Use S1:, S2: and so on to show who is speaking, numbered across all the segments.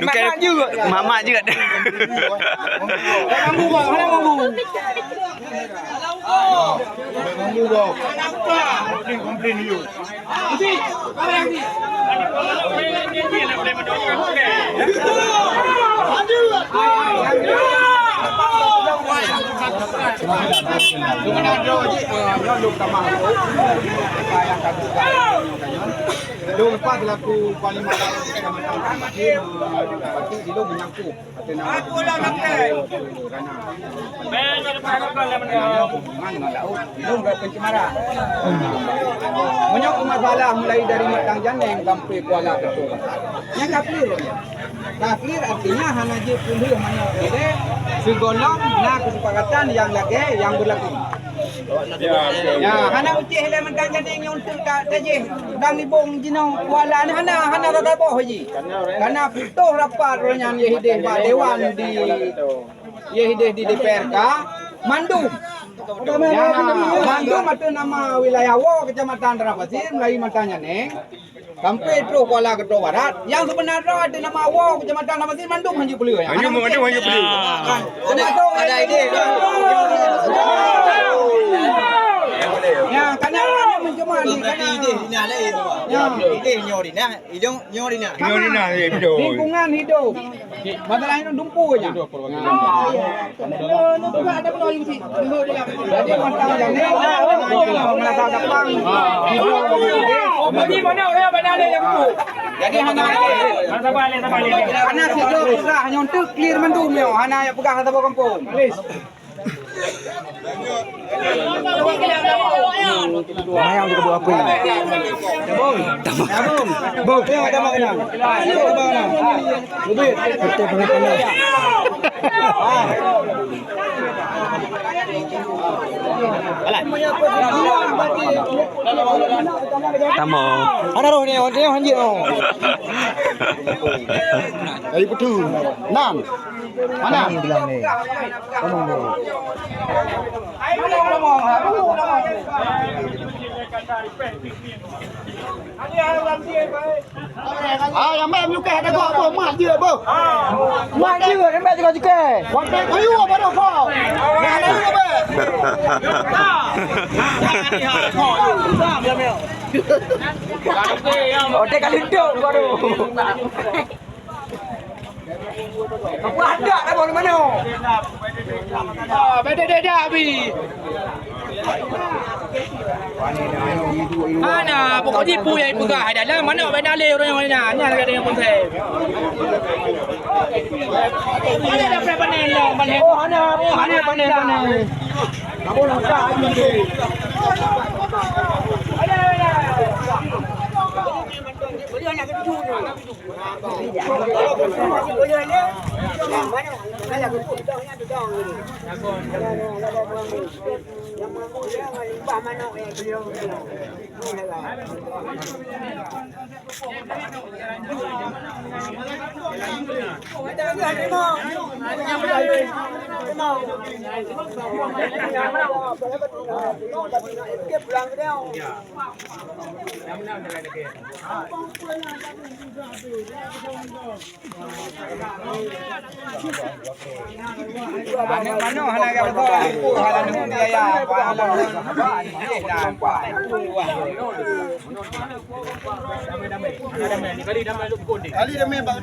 S1: Mak juga. Mak juga.
S2: Mambu bang, mana mambu? Mambu bang. Komplain you. Si, mana yang si? Dulu lepas laku parlimen di lu menyangkut aku lah makan pencemaran menyangkut masalah mulai dari Matang Janeng sampai Kuala Ketua yang kafir artinya hanya je puluh mana ini segolong nak kesepakatan yang lagi yang berlaku. Ya, hana ucih le Matang Janeng yang untuk kat tajih dang libong jinong Kuala ni hana tak boh haji. Karena putuh rapat orang Yehideh Pak Dewan di Yehideh di DPRK Mandum. Ya, Mandum itu nama wilayah Wo Kecamatan Terapasir Melayu Matang Janeng. Sampai terus Kuala Ketua Barat. Yang sebenarnya ada nama Wo Kecamatan Terapasir Mandum hanya beliau ya.
S1: Mandum hanya beliau.
S2: Ada ide. Ya, karena orang mencuma di karena ide dina lain tu. Ya, ide nyorina, hidung nyorina. Nyorina hidup. Lingkungan hidup. Masalah itu dumpu aja. Ada pun orang sih. Jadi Matang Janeng merasa gampang. Jadi mana orang mana ada yang tu. Jadi hanya sabar. Karena hidup susah hanya untuk clear Mandum yo. Hanya yang pegang satu kampung. Mayang juga buat apa ini? Bom. Tengok tambah kena. Lebih. Betul panas.
S1: Tamo.
S2: Ana roh ni, dia hanji oh. Ai putu. Nam. Mana? Ni bilang ni. Ngomong ni. Yang mai juga ada kau apa mak dia apa? Mak dia yang mai juga. Waktu kayu apa dah kau? Mana dia apa? Oke kali dok baru. Apa ada dah baru mana? Beda dah abi. Mana pokok jipu yang pegang adalah mana benda le orang yang mana hanya ada yang pun saya. Mana dah panen lah panen. Oh hana panen. Kamu nak tak ini. Ada. Boleh nak keju tu. Boleh ni. Mana? Kalau keju dongnya tu dong ni. Yang mampu dia limbah mana yang beliau. Mana hana ka betul aku hana nung biaya apa hana dah apa kali damai lu konde kali damai bang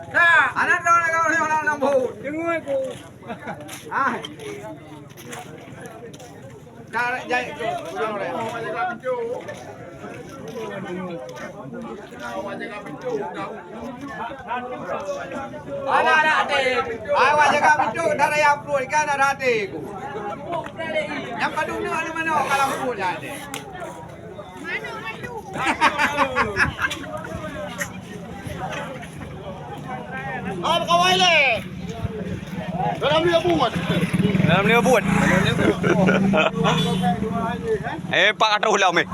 S2: Nah, anak orang orang lampu, dengar aku. Cara jai tu, orang orang. Anak ada. Awak jaga pintu, darah yang upload kan ada aku. Yang padung ni mana kalau upload ada. Apa kawai le? Dalam dia buat.
S1: Pak kata ulang ni.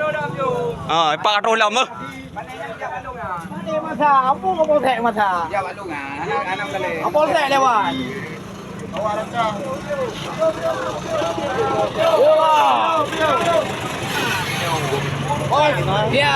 S1: 400 lah mah.
S3: Ini masa apa kau polsek masa?
S2: Ya balung ah, anak kali.
S3: Apa polsek lewat? Oh, ya.